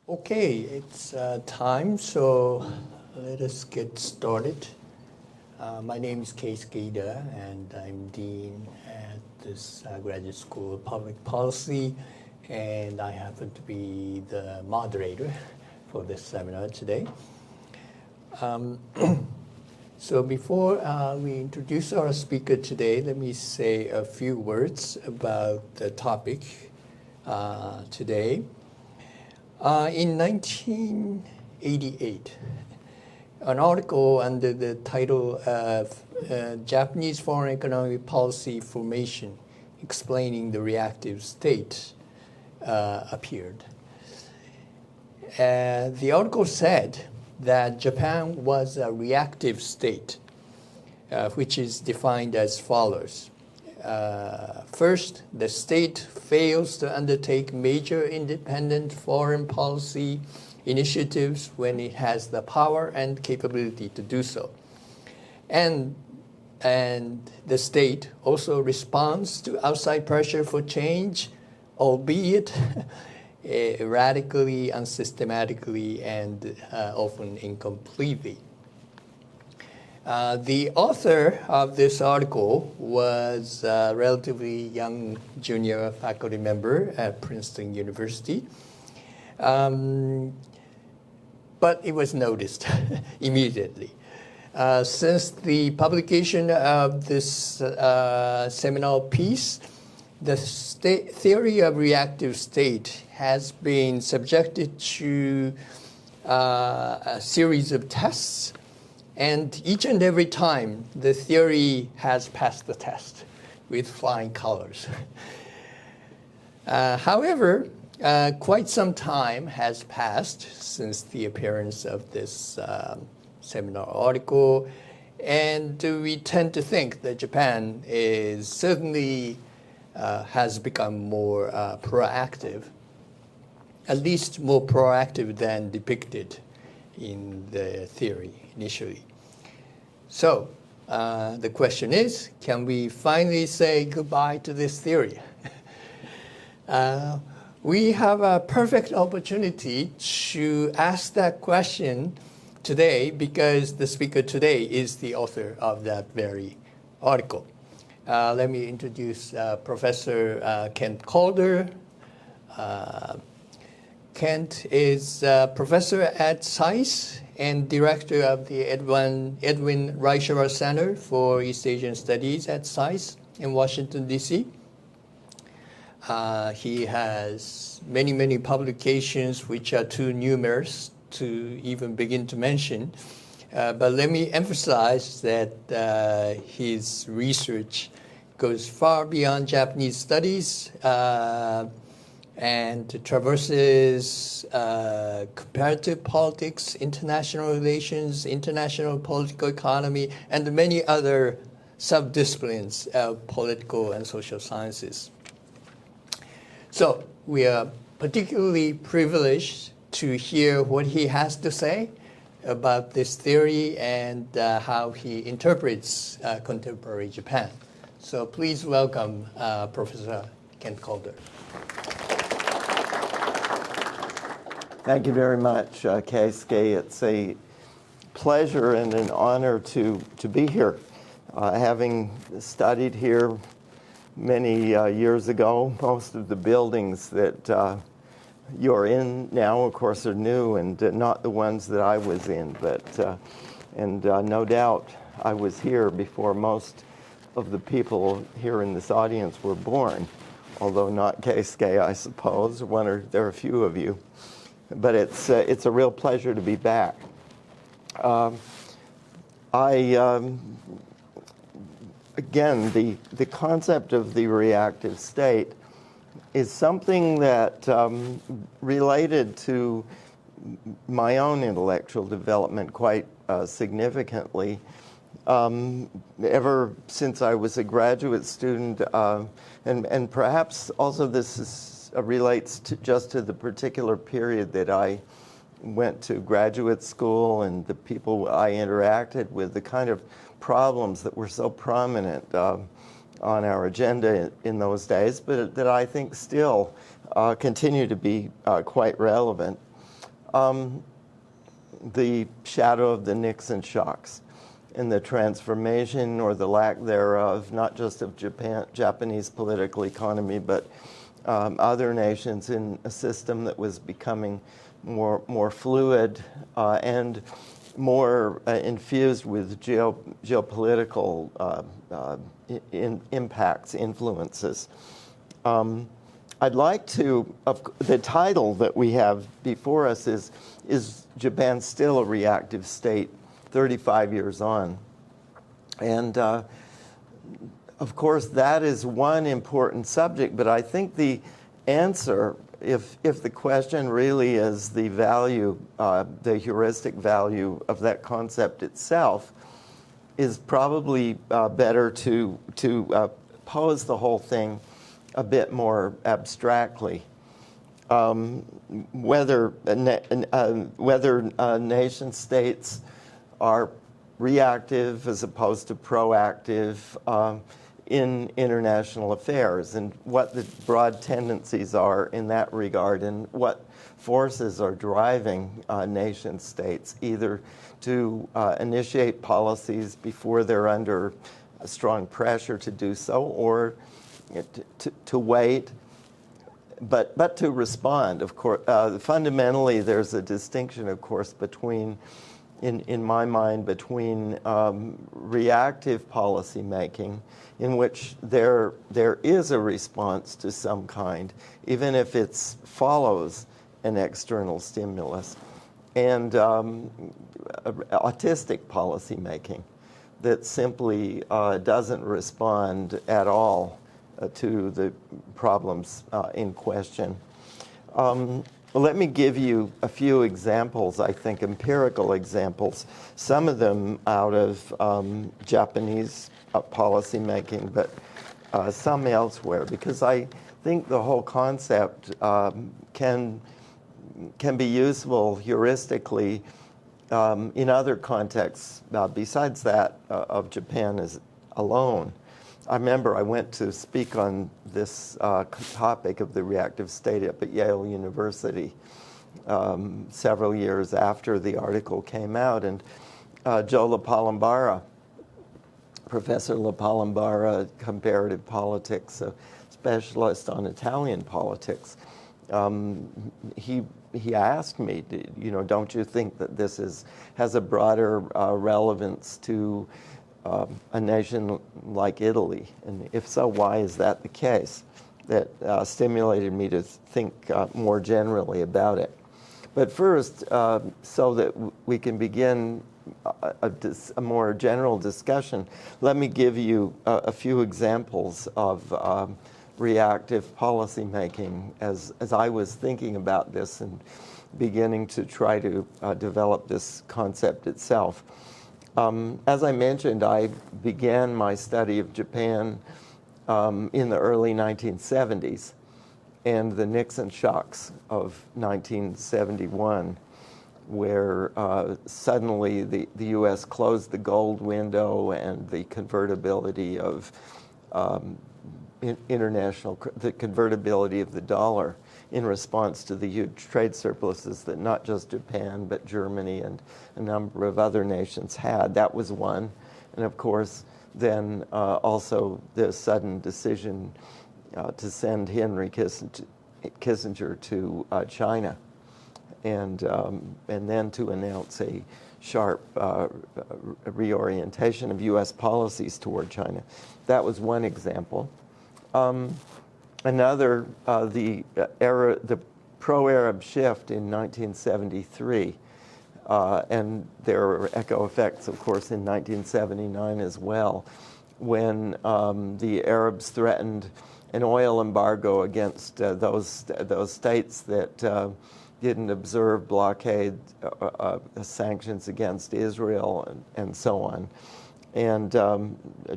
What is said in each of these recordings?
Okay, it's time, so let us get started. My name is Calder, and I'm Dean at this Graduate School of Public Policy, and I happen to be the moderator for this seminar today. So before we introduce our speaker today, let me say a few words about the topic today. In 1988, an article under the title of Japanese Foreign Economic Policy Formation explaining the reactive state appeared. The article said that Japan was a reactive state, which is defined as follows. First, the state fails to undertake major independent foreign policy initiatives when it has the power and capability to do so. And the state also responds to outside pressure for change, albeit erratically, unsystematically, and often incompletely. The author of this article was a relatively young junior faculty member at Princeton University, but it was noticed immediately. Since the publication of this seminal piece, the theory of reactive state has been subjected to a series of tests. And each and every time, the theory has passed the test with flying colors. However, quite some time has passed since the appearance of this seminar article, and we tend to think that Japan is certainly has become more proactive, at least more proactive than depicted in the theory initially. So the question is, can we finally say goodbye to this theory? We have a perfect opportunity to ask that question today because the speaker today is the author of that very article. Let me introduce Professor Kent Calder. Kent is a professor at SAIS and director of the Edwin Reischauer Center for East Asian Studies at SAIS in Washington, D.C. He has many publications which are too numerous to even begin to mention. But let me emphasize that his research goes far beyond Japanese studies and traverses comparative politics, international relations, international political economy, and many other sub-disciplines of political and social sciences. So we are particularly privileged to hear what he has to say about this theory and how he interprets contemporary Japan. So please welcome Professor Kent Calder. Thank you very much, Keisuke. It's a pleasure and an honor to be here. Having studied here many years ago, most of the buildings that you're in now, of course, are new and not the ones that I was in. But no doubt I was here before most of the people here in this audience were born, although not Keisuke, I suppose. There are a few of you. But it's a real pleasure to be back. Again, the concept of the reactive state is something that related to my own intellectual development quite significantly. Ever since I was a graduate student, and perhaps also this relates just to the particular period that I went to graduate school and the people I interacted with, the kind of problems that were so prominent on our agenda in those days, but that I think still continue to be quite relevant. the shadow of the Nixon shocks and the transformation or the lack thereof, not just of Japanese political economy, but other nations in a system that was becoming more fluid and more infused with geopolitical impacts, influences. I'd like to, the title that we have before us is Japan Still a Reactive State 35 years on? And of course, that is one important subject, but I think the answer, if the question really is the value, the heuristic value of that concept itself, is probably better to pose the whole thing a bit more abstractly. Whether nation states are reactive as opposed to proactive in international affairs, and what the broad tendencies are in that regard, and what forces are driving nation states either to initiate policies before they're under strong pressure to do so, or to wait, but to respond. Of course, fundamentally, there's a distinction, of course, between, in my mind, between reactive policy making, in which there is a response to some kind, even if it follows an external stimulus, and autistic policy making that simply doesn't respond at all to the problems in question. Let me give you a few examples, I think, empirical examples, some of them out of Japanese policy making, but some elsewhere, because I think the whole concept can be useful heuristically in other contexts besides that of Japan as alone. I remember I went to speak on this topic of the reactive state up at Yale University several years after the article came out, and Joe LaPalambara, Professor LaPalambara, comparative politics, a specialist on Italian politics, he asked me, don't you think that this has a broader relevance to a nation like Italy? And if so, why is that the case? That stimulated me to think more generally about it. But first, so that we can begin a more general discussion, let me give you a few examples of reactive policy making as I was thinking about this and beginning to try to develop this concept itself. As I mentioned, I began my study of Japan in the early 1970s and the Nixon shocks of 1971, where suddenly the U.S. closed the gold window and the convertibility of the convertibility of the dollar in response to the huge trade surpluses that not just Japan, but Germany and a number of other nations had. That was one. And of course, then also the sudden decision to send Henry Kissinger to China, and then to announce a sharp reorientation of U.S. policies toward China. That was one example. Another, the pro-Arab shift in 1973, and there were echo effects, of course, in 1979 as well, when the Arabs threatened an oil embargo against those states that didn't observe blockade sanctions against Israel and so on. And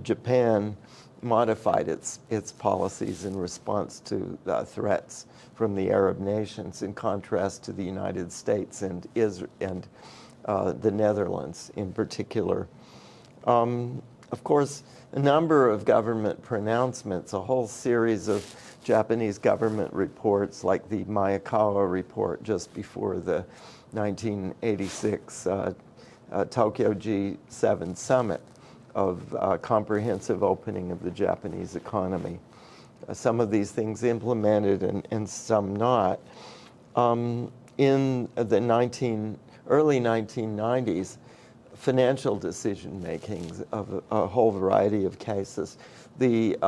Japan modified its policies in response to threats from the Arab nations, in contrast to the United States and the Netherlands in particular. of course, a number of government pronouncements, a whole series of Japanese government reports like the Maekawa report just before the 1986 Tokyo G7 summit of comprehensive opening of the Japanese economy. Some of these things implemented and some not. In the early 1990s, financial decision-making of a whole variety of cases. The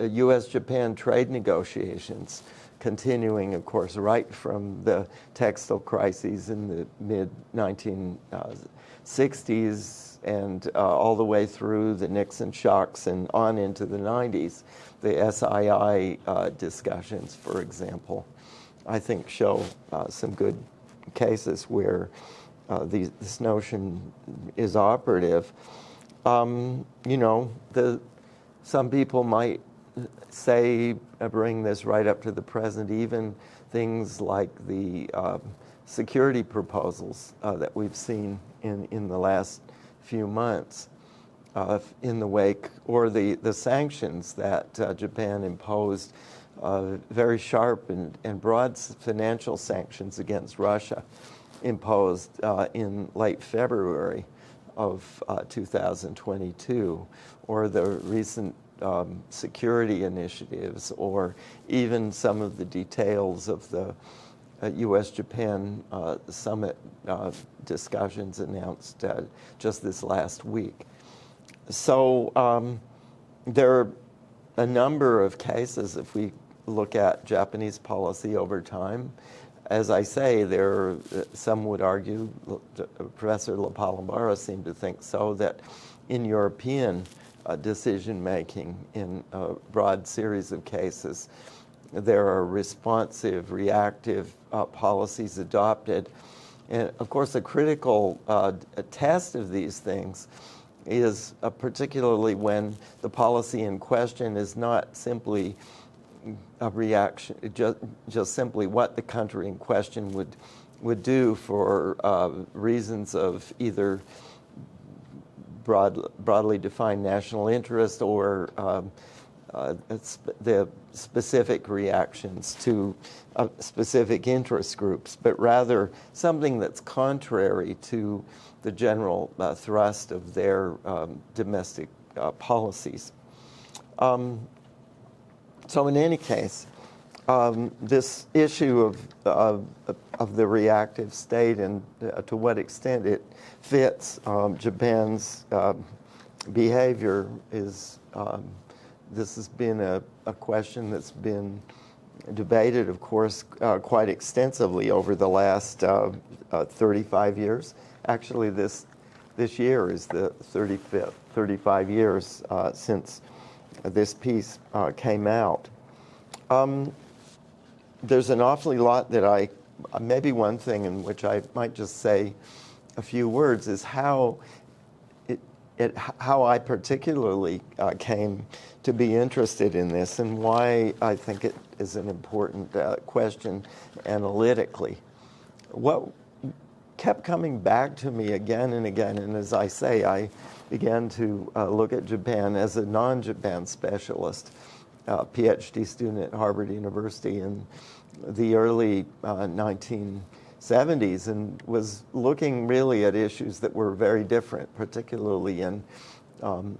U.S.-Japan trade negotiations continuing, of course, right from the textile crises in the mid-1960s and all the way through the Nixon shocks and on into the 90s. The SII discussions, for example, I think show some good cases where this notion is operative. Some people might say, bring this right up to the present, even things like the security proposals that we've seen in the last few months in the wake, or the sanctions that Japan imposed, very sharp and broad financial sanctions against Russia imposed in late February of 2022, or the recent security initiatives, or even some of the details of the U.S.-Japan summit discussions announced just this last week. So there are a number of cases, if we look at Japanese policy over time. As I say, some would argue, Professor LaPalambara seemed to think so, that in European decision-making in a broad series of cases, there are responsive, reactive policies adopted. And of course, a critical test of these things is particularly when the policy in question is not simply a reaction, just simply what the country in question would do for reasons of either broadly defined national interest or the specific reactions to specific interest groups, but rather something that's contrary to the general thrust of their domestic policies. So in any case, this issue of the reactive state and to what extent it fits Japan's behavior is, this has been a question that's been debated, of course, quite extensively over the last 35 years. Actually, this year is the 35 years since this piece came out. There's an awfully lot that maybe one thing in which I might just say a few words is how I particularly came to be interested in this and why I think it is an important question analytically. What kept coming back to me again and again, and as I say, I began to look at Japan as a non-Japan specialist, PhD student at Harvard University in the early 1970s, and was looking really at issues that were very different, particularly in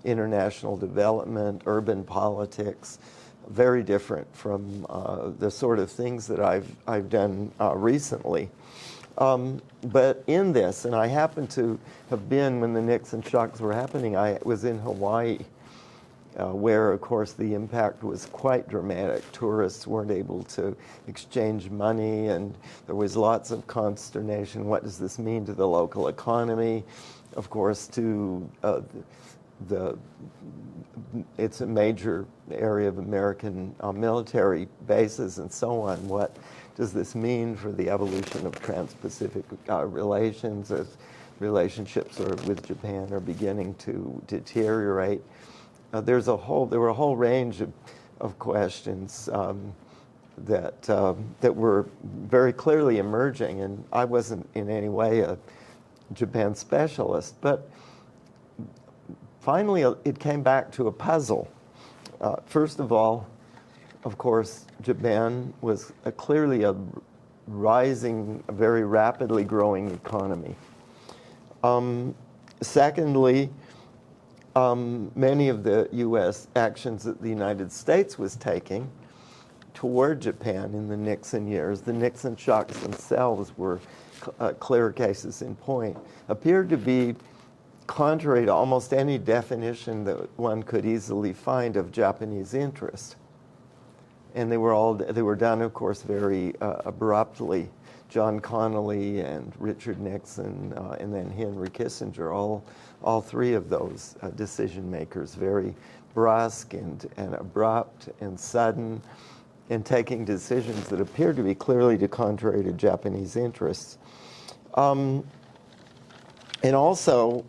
international development, urban politics, very different from the sort of things that I've done recently. But in this, and I happened to have been, when the Nixon shocks were happening, I was in Hawaii, where, of course, the impact was quite dramatic. Tourists weren't able to exchange money, and there was lots of consternation. What does this mean to the local economy? Of course, it's a major area of American military bases and so on. What does this mean for the evolution of trans-Pacific relations as relationships with Japan are beginning to deteriorate? There were a whole range of questions that were very clearly emerging, and I wasn't in any way a Japan specialist, but finally, it came back to a puzzle. First of all, of course, Japan was clearly a rising, a very rapidly growing economy. Secondly, many of the U.S. actions that the United States was taking toward Japan in the Nixon years, the Nixon shocks themselves were clear cases in point, appeared to be contrary to almost any definition that one could easily find of Japanese interest. And they were done, of course, very abruptly. John Connally and Richard Nixon and then Henry Kissinger, all three of those decision makers, very brusque and abrupt and sudden, and taking decisions that appeared to be clearly contrary to Japanese interests. And also,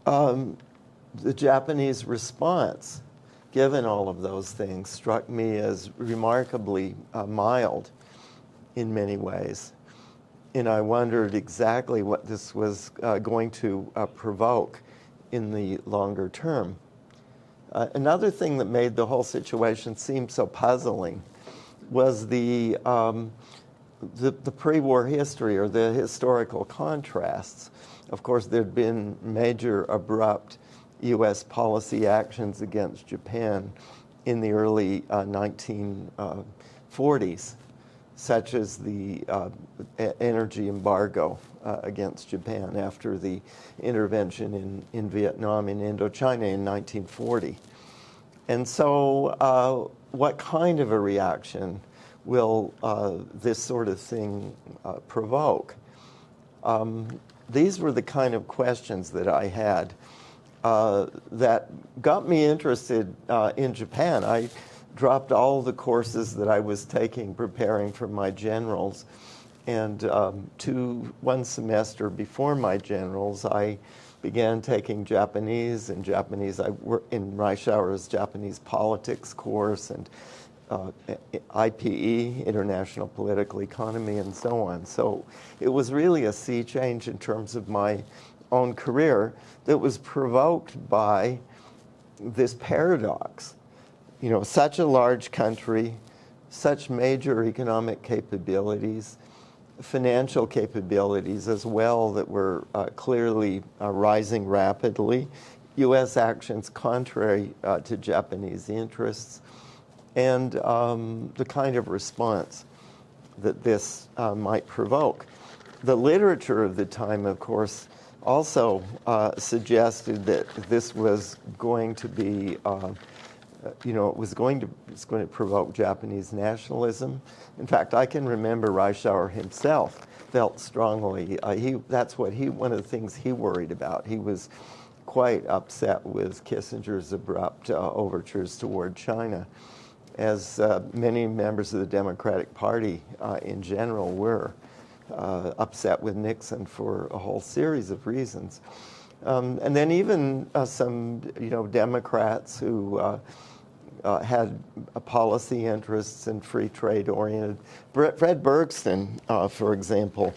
the Japanese response, given all of those things, struck me as remarkably mild in many ways. And I wondered exactly what this was going to provoke in the longer term. Another thing that made the whole situation seem so puzzling was the pre-war history, or the historical contrasts. Of course, there'd been major abrupt U.S. policy actions against Japan in the early 1940s, such as the energy embargo against Japan after the intervention in Vietnam and Indochina in 1940. And so what kind of a reaction will this sort of thing provoke? These were the kind of questions that I had that got me interested in Japan. I dropped all the courses that I was taking preparing for my generals, and one semester before my generals, I began taking Japanese. I worked in Reischauer's Japanese politics course, and IPE, International Political Economy, and so on. So it was really a sea change in terms of my own career that was provoked by this paradox. You know, such a large country, such major economic capabilities, financial capabilities as well that were clearly rising rapidly, U.S. actions contrary to Japanese interests, and the kind of response that this might provoke. The literature of the time, of course, also suggested that this was going to be, it's going to provoke Japanese nationalism. In fact, I can remember Reischauer himself felt strongly. One of the things he worried about. He was quite upset with Kissinger's abrupt overtures toward China, as many members of the Democratic Party in general were upset with Nixon for a whole series of reasons. And then even some, Democrats who had policy interests and free trade oriented. Fred Bergsten, for example,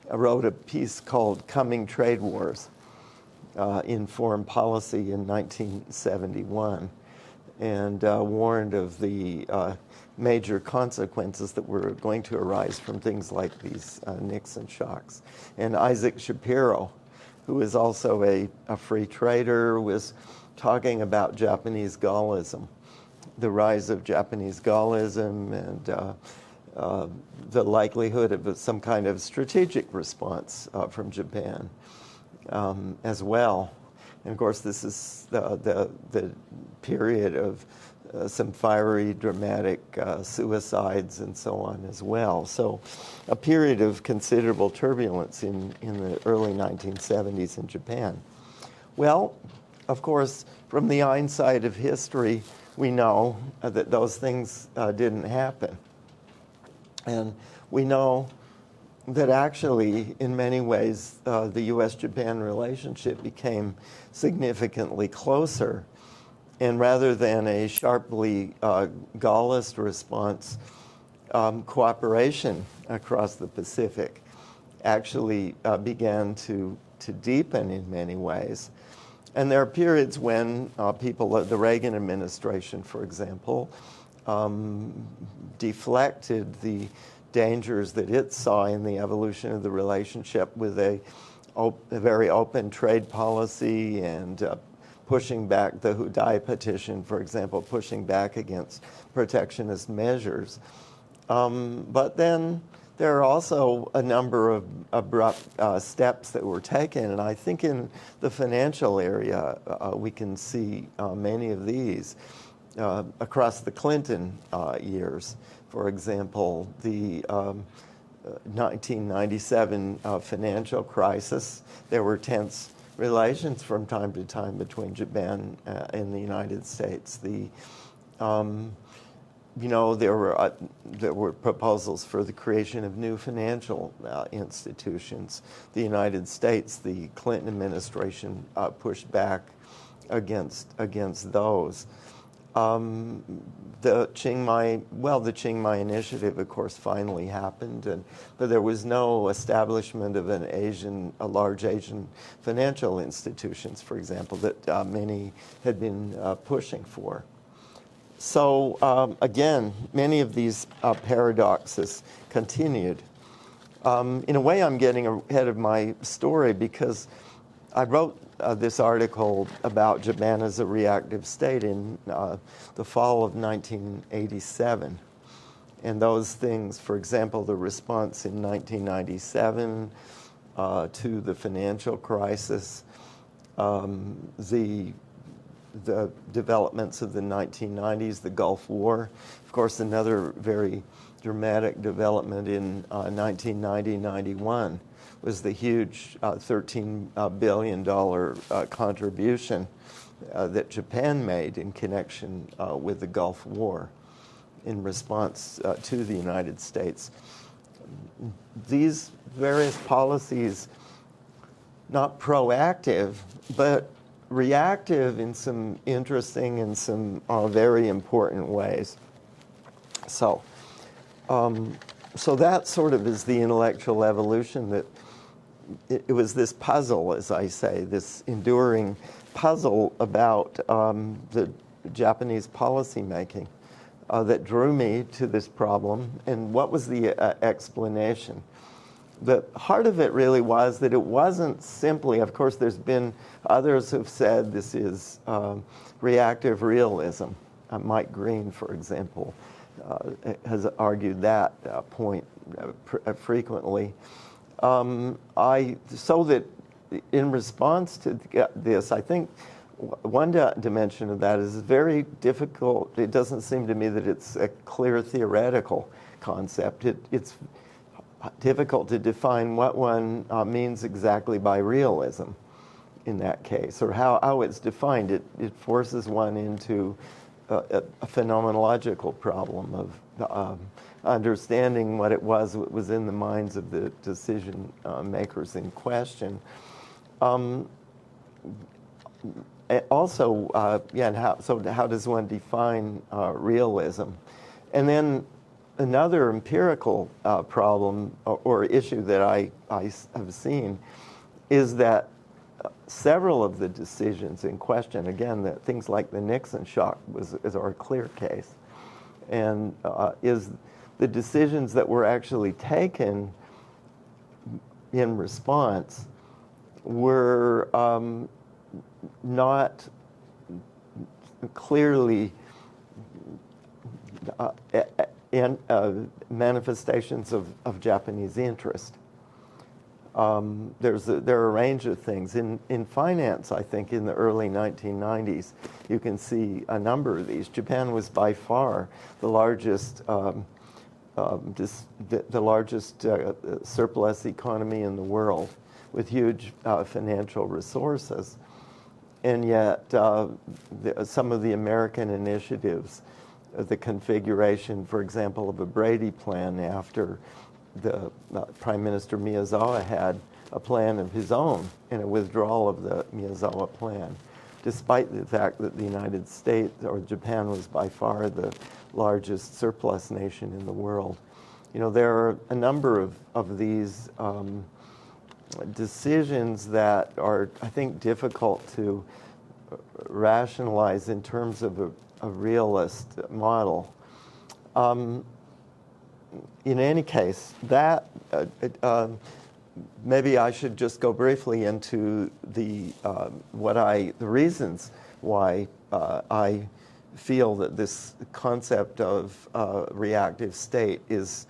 wrote a piece called Coming Trade Wars in Foreign Policy in 1971. And warned of the major consequences that were going to arise from things like these Nixon shocks. And Isaac Shapiro, who is also a free trader, was talking about Japanese Gaullism, the rise of Japanese Gaullism, and the likelihood of some kind of strategic response from Japan as well. And of course, this is the period of some fiery, dramatic suicides and so on as well. So a period of considerable turbulence in the early 1970s in Japan. Well, of course, from the hindsight of history, we know that those things didn't happen. And we know that actually, in many ways, the U.S.-Japan relationship became significantly closer. And rather than a sharply Gaullist response, cooperation across the Pacific actually began to to deepen in many ways. And there are periods when people, the Reagan administration, for example, deflected the dangers that it saw in the evolution of the relationship with a very open trade policy and pushing back the Hudai petition, for example, pushing back against protectionist measures. But then there are also a number of abrupt steps that were taken, and I think in the financial area we can see many of these across the Clinton years. For example, the 1997 financial crisis, there were tense relations from time to time between Japan and the United States. There were proposals for the creation of new financial institutions. The United States, the Clinton administration pushed back against those. The Chiang Mai Initiative, of course, finally happened, but there was no establishment of a large Asian financial institutions, for example, that many had been pushing for. So again, many of these paradoxes continued. In a way, I'm getting ahead of my story because I wrote this article about Japan as a reactive state in the fall of 1987. And those things, for example, the response in 1997 to the financial crisis, the developments of the 1990s, the Gulf War. Of course, another very dramatic development in 1990-91 was the huge $13 billion contribution that Japan made in connection with the Gulf War in response to the United States. These various policies, not proactive, but reactive in some interesting and some very important ways. So that sort of is the intellectual evolution that it was this puzzle, as I say, this enduring puzzle about the Japanese policymaking that drew me to this problem. And what was the explanation? The heart of it really was that it wasn't simply, of course, there's been others who've said this is reactive realism. Mike Green, for example, has argued that point frequently. So that in response to this, I think one dimension of that is very difficult. It doesn't seem to me that it's a clear theoretical concept. It's difficult to define what one means exactly by realism in that case, or how it's defined. It forces one into a phenomenological problem of understanding what was in the minds of the decision makers in question. Also, and how does one define realism? And then another empirical problem or issue that I have seen is that several of the decisions in question, again, that things like the Nixon shock is our clear case, and is the decisions that were actually taken in response were not clearly manifestations of Japanese interest. There are a range of things. In finance, I think, in the early 1990s, you can see a number of these. Japan was by far the largest surplus economy in the world with huge financial resources. And yet, some of the American initiatives, the configuration, for example, of a Brady plan after the Prime Minister Miyazawa had a plan of his own and a withdrawal of the Miyazawa plan, despite the fact that the United States or Japan was by far the largest surplus nation in the world. You know, there are a number of these decisions that are, I think, difficult to rationalize in terms of a realist model. In any case, that maybe I should just go briefly into the reasons why I feel that this concept of reactive state is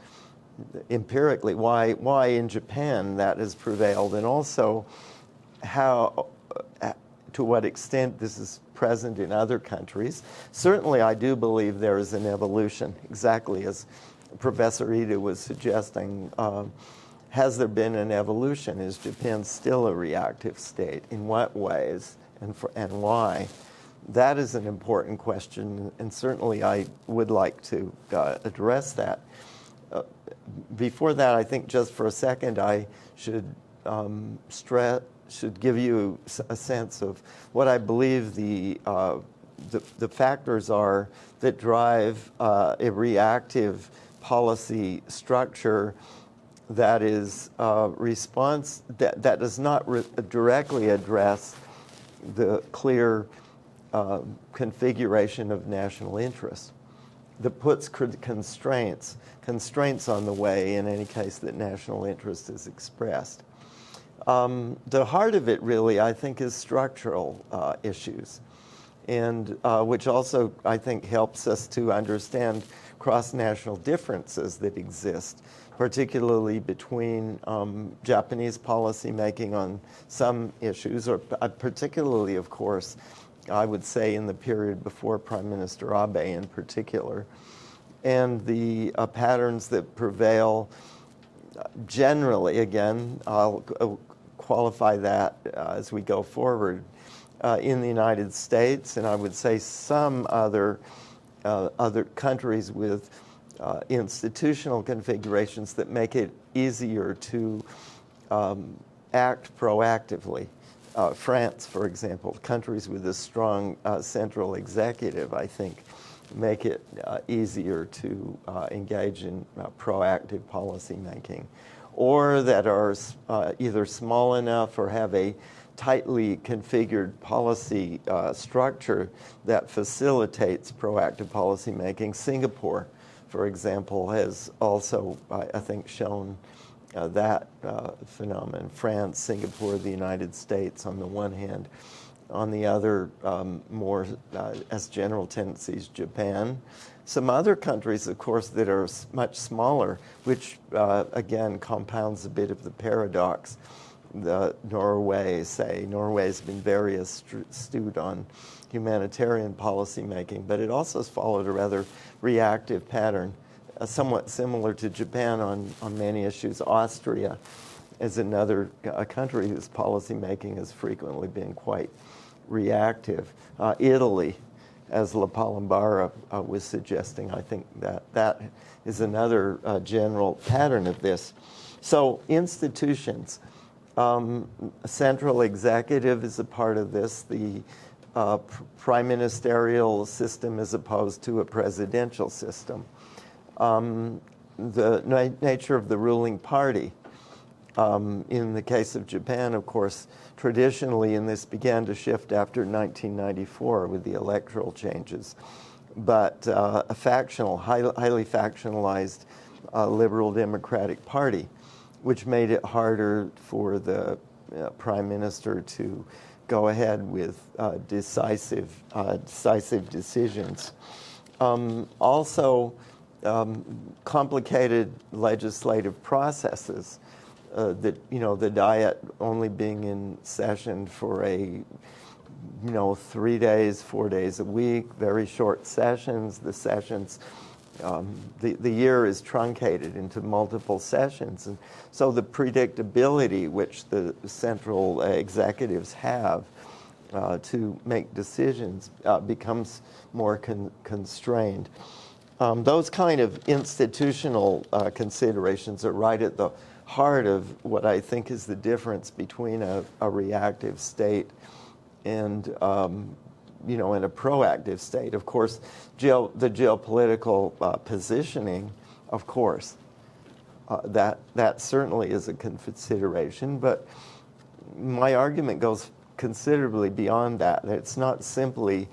empirically why in Japan that has prevailed, and also how to what extent this is present in other countries. Certainly, I do believe there is an evolution, exactly as Professor Ida was suggesting. Has there been an evolution? Is Japan still a reactive state? In what ways and why? That is an important question, and certainly I would like to address that. Before that, I think just for a second I should should give you a sense of what I believe the factors are that drive a reactive policy structure that is that does not directly address the clear configuration of national interest, that puts constraints on the way, in any case, that national interest is expressed. The heart of it, really, I think, is structural issues, and which also, I think, helps us to understand cross-national differences that exist, particularly between Japanese policymaking on some issues, or particularly, of course, I would say in the period before Prime Minister Abe in particular, and the patterns that prevail generally, again, I'll qualify that as we go forward, in the United States, and I would say some other countries with institutional configurations that make it easier to act proactively. France, for example, countries with a strong central executive, I think, make it easier to engage in proactive policy making, or that are either small enough or have a tightly configured policy structure that facilitates proactive policy making. Singapore, for example, has also, I think, shown that phenomenon. France, Singapore, the United States on the one hand. On the other, more as general tendencies, Japan. Some other countries, of course, that are much smaller, which again compounds a bit of the paradox. Norway, say, Norway's been very astute on humanitarian policy making, but it also has followed a rather reactive pattern, somewhat similar to Japan on many issues. Austria is another country whose policy making has frequently been quite reactive. Italy, as La Palombara was suggesting, I think that is another general pattern of this. So institutions, central executive is a part of this. The prime ministerial system as opposed to a presidential system. The nature of the ruling party. In the case of Japan, of course, traditionally, and this began to shift after 1994 with the electoral changes, but a highly factionalized liberal democratic party, which made it harder for the prime minister to go ahead with decisive decisions. Also, complicated legislative processes. The Diet only being in session for 3 days, 4 days a week, very short sessions. The sessions, the year is truncated into multiple sessions, and so the predictability which the central executives have to make decisions becomes more constrained. Those kind of institutional considerations are right at the heart of what I think is the difference between a reactive state and and a proactive state. Of course, the geopolitical positioning, of course, that certainly is a consideration, but my argument goes considerably beyond that. It's not simply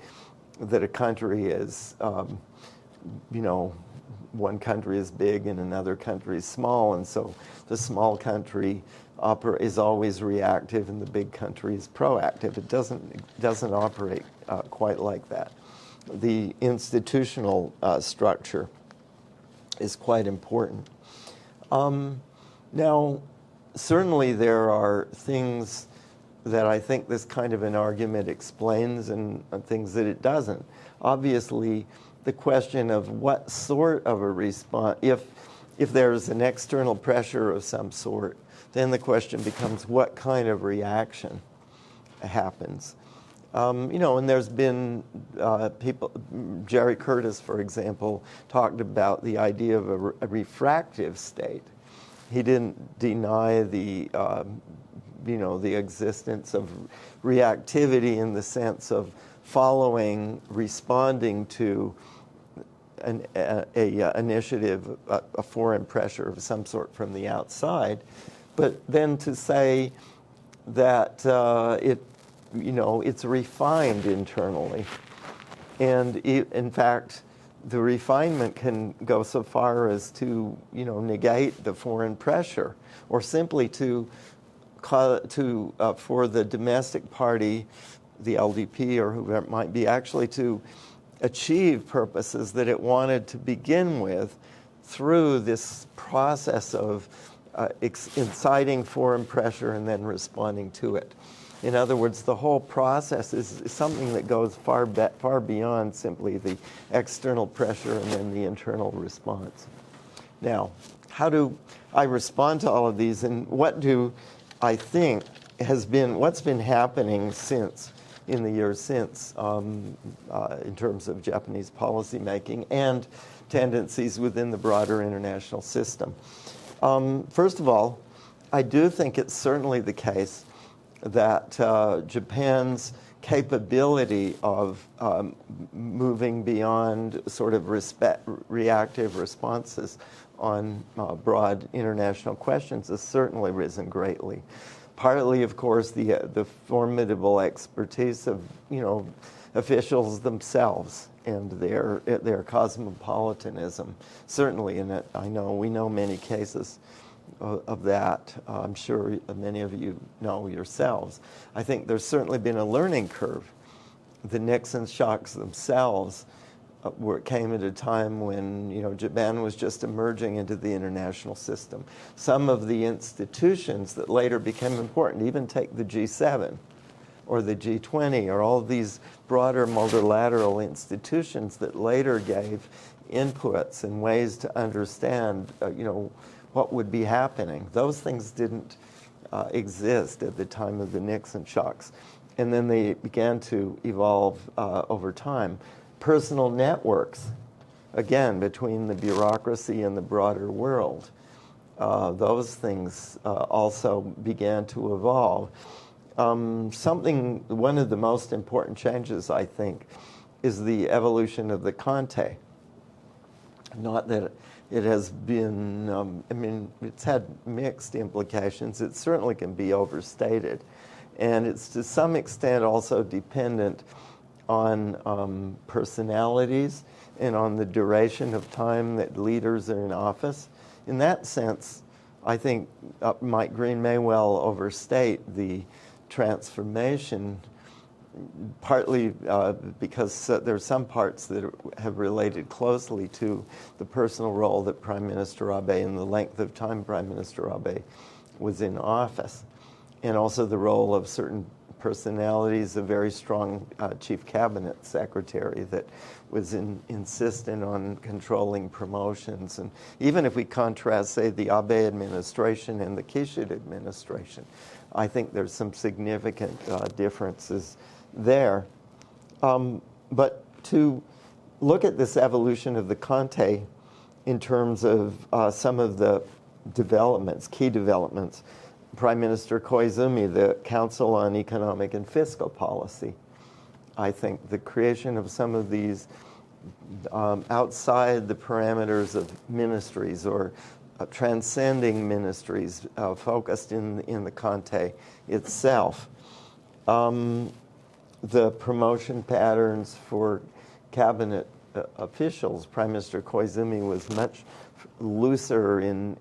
that a country is, one country is big and another country is small, and so the small country is always reactive and the big country is proactive. It doesn't operate quite like that. The institutional structure is quite important. Now, certainly there are things that I think this kind of an argument explains and things that it doesn't. Obviously, the question of what sort of a response, if there's an external pressure of some sort, then the question becomes what kind of reaction happens. And there's been people, Jerry Curtis, for example, talked about the idea of a refractive state. He didn't deny the existence of reactivity in the sense of responding to an initiative, a foreign pressure of some sort from the outside, but then to say that it's refined internally. And in fact, the refinement can go so far as to, negate the foreign pressure, or simply for the domestic party, the LDP or whoever it might be, actually to achieve purposes that it wanted to begin with through this process of inciting foreign pressure and then responding to it. In other words, the whole process is something that goes far beyond simply the external pressure and then the internal response. Now, how do I respond to all of these, and what do I think what's been happening in the years since in terms of Japanese policymaking and tendencies within the broader international system? First of all, I do think it's certainly the case that Japan's capability of moving beyond sort of reactive responses on broad international questions has certainly risen greatly. Partly, of course, the formidable expertise of officials themselves and their cosmopolitanism. Certainly, we know many cases of that. I'm sure many of you know yourselves. I think there's certainly been a learning curve. The Nixon shocks themselves came at a time when Japan was just emerging into the international system. Some of the institutions that later became important, even take the G7 or the G20 or all of these broader multilateral institutions that later gave inputs and ways to understand what would be happening. Those things didn't exist at the time of the Nixon shocks. And then they began to evolve over time. Personal networks, again, between the bureaucracy and the broader world. Those things also began to evolve. One of the most important changes, I think, is the evolution of the Conte. Not that it has been, it's had mixed implications. It certainly can be overstated. And it's to some extent also dependent on personalities and on the duration of time that leaders are in office. In that sense, I think Mike Green may well overstate the transformation, partly because there's some parts that have related closely to the personal role that Prime Minister Abe and the length of time Prime Minister Abe was in office, and also the role of certain personalities, a very strong chief cabinet secretary that was insistent on controlling promotions. And even if we contrast, say, the Abe administration and the Kishida administration, I think there's some significant differences there. But to look at this evolution of the Conte in terms of some of the developments, key developments, Prime Minister Koizumi, the Council on Economic and Fiscal Policy. I think the creation of some of these outside the parameters of ministries or transcending ministries focused in the Conte itself. The promotion patterns for cabinet officials, Prime Minister Koizumi was much looser in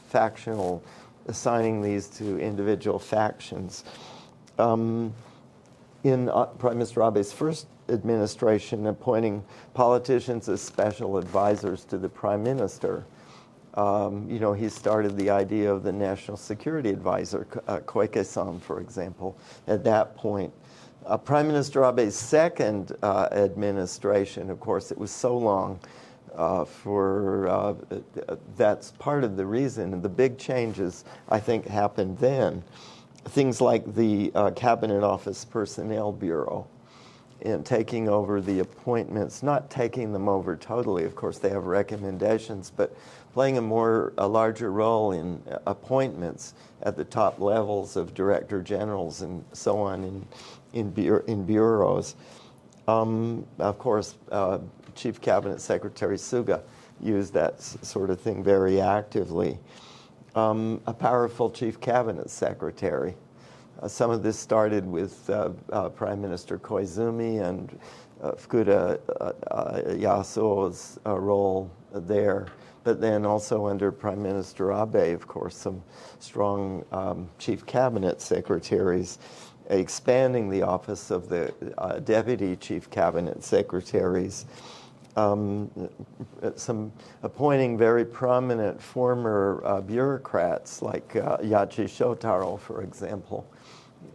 factional, assigning these to individual factions. In Prime Minister Abe's first administration, appointing politicians as special advisors to the Prime Minister. He started the idea of the National Security Advisor, Koike-san, for example, at that point. Prime Minister Abe's second administration, of course, it was so long that's part of the reason. And the big changes, I think, happened then. Things like the Cabinet Office Personnel Bureau and taking over the appointments, not taking them over totally, of course, they have recommendations, but playing a larger role in appointments at the top levels of director generals and so on in bureaus. Of course, Chief Cabinet Secretary Suga used that sort of thing very actively. A powerful Chief Cabinet Secretary. Some of this started with Prime Minister Koizumi and Fukuda Yasuo's role there, but then also under Prime Minister Abe, of course, some strong Chief Cabinet Secretaries, expanding the office of the Deputy Chief Cabinet Secretaries, some appointing very prominent former bureaucrats like Yachi Shotaro, for example,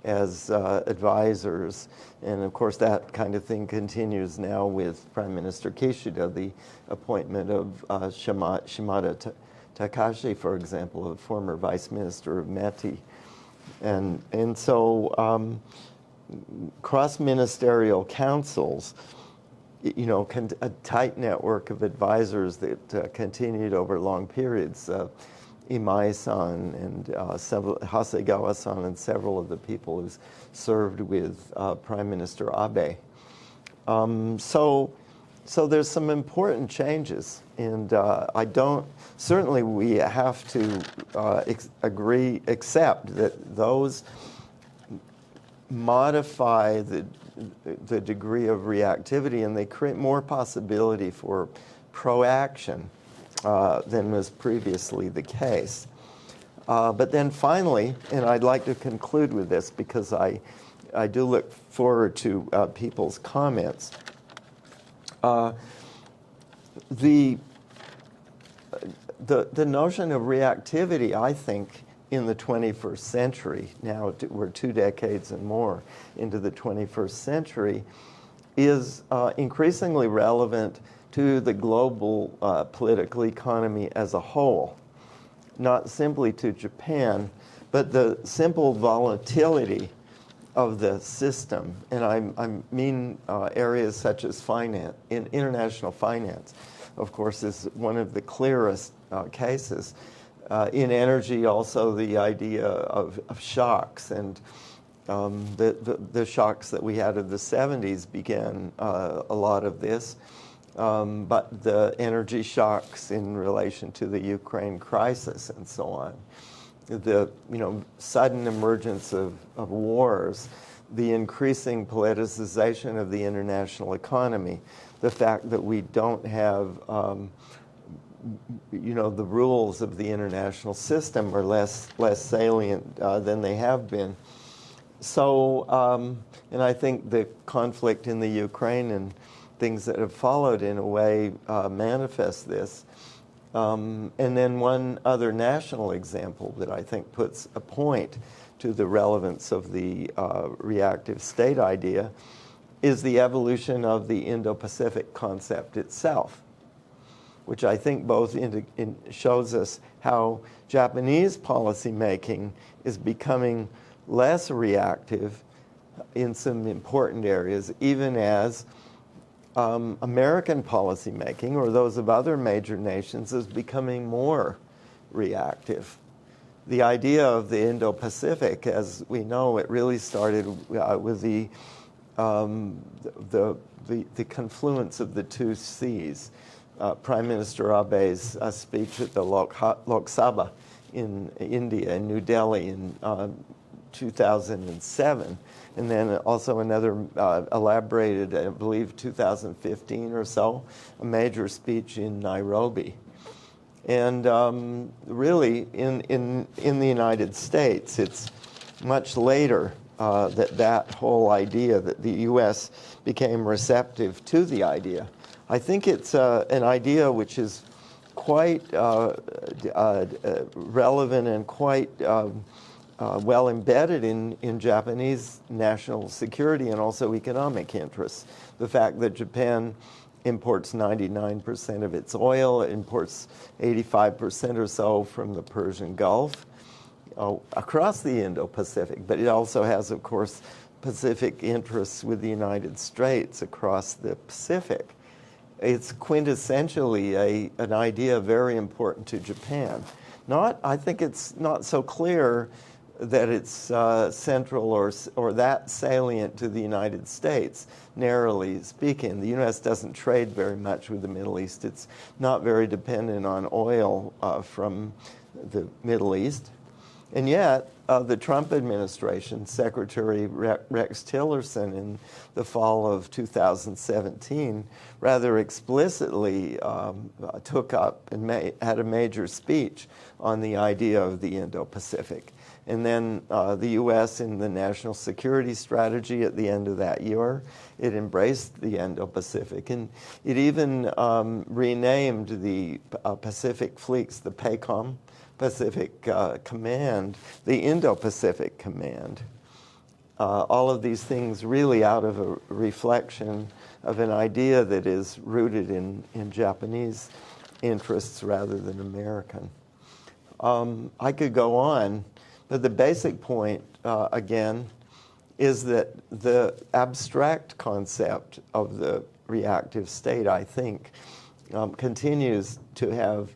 as advisors. And of course that kind of thing continues now with Prime Minister Kishida, the appointment of Shimada Takashi, for example, a former Vice Minister of METI. And so cross-ministerial councils, a tight network of advisors that continued over long periods. Imai-san and Hasegawa-san and several of the people who served with Prime Minister Abe. So there's some important changes, and certainly we have to accept that those modify the degree of reactivity, and they create more possibility for proaction than was previously the case. But then finally, and I'd like to conclude with this because I do look forward to people's comments. The notion of reactivity, I think, in the 21st century, now we're 2 decades and more into the 21st century, is increasingly relevant to the global political economy as a whole, not simply to Japan, but the simple volatility of the system. And I mean areas such as finance, international finance, of course, is one of the clearest cases. In energy, also the idea of shocks, and the shocks that we had in the 70s began a lot of this. But the energy shocks in relation to the Ukraine crisis and so on, the sudden emergence of wars, the increasing politicization of the international economy, the fact that we don't have the rules of the international system are less salient than they have been. So, and I think the conflict in the Ukraine and things that have followed in a way manifest this. And then one other national example that I think puts a point to the relevance of the reactive state idea is the evolution of the Indo-Pacific concept itself, which I think both shows us how Japanese policymaking is becoming less reactive in some important areas, even as American policymaking, or those of other major nations, is becoming more reactive. The idea of the Indo-Pacific, as we know, it really started with the confluence of the two seas, Prime Minister Abe's speech at the Lok Sabha in India, in New Delhi in 2007. And then also another elaborated, I believe, 2015 or so, a major speech in Nairobi. And really, in the United States, it's much later that whole idea that the U.S. became receptive to the idea. I think it's an idea which is quite relevant and quite well embedded in Japanese national security and also economic interests. The fact that Japan imports 99% of its oil, imports 85% or so from the Persian Gulf across the Indo-Pacific, but it also has, of course, Pacific interests with the United States across the Pacific. It's quintessentially an idea very important to Japan. I think it's not so clear that it's central or that salient to the United States, narrowly speaking. The U.S. doesn't trade very much with the Middle East. It's not very dependent on oil from the Middle East. And yet, the Trump administration, Secretary Rex Tillerson in the fall of 2017, rather explicitly took up and had a major speech on the idea of the Indo-Pacific. And then the U.S. in the national security strategy at the end of that year, it embraced the Indo-Pacific. And it even renamed the Pacific fleets, the PACOM, Pacific Command, the Indo-Pacific Command. All of these things really out of a reflection of an idea that is rooted in Japanese interests rather than American. I could go on, but the basic point, again, is that the abstract concept of the reactive state, I think, continues to have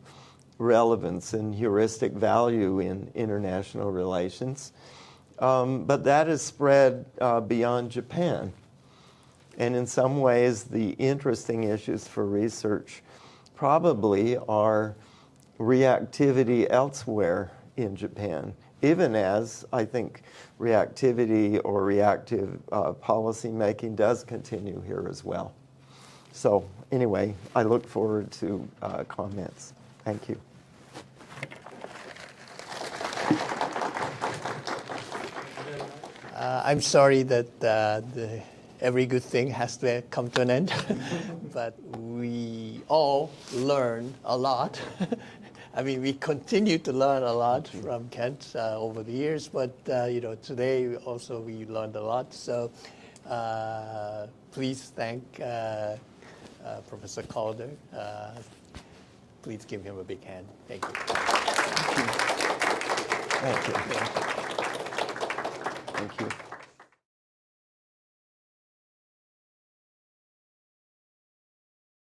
relevance and heuristic value in international relations. But that is spread beyond Japan. And in some ways, the interesting issues for research probably are reactivity elsewhere in Japan, even as I think reactivity or reactive policy making does continue here as well. So anyway, I look forward to comments. Thank you. I'm sorry that every good thing has to come to an end, but we all learn a lot. I mean, we continue to learn a lot from Kent over the years, but today also we learned a lot. So please thank Professor Calder. Please give him a big hand. Thank you. Thank you. Thank you.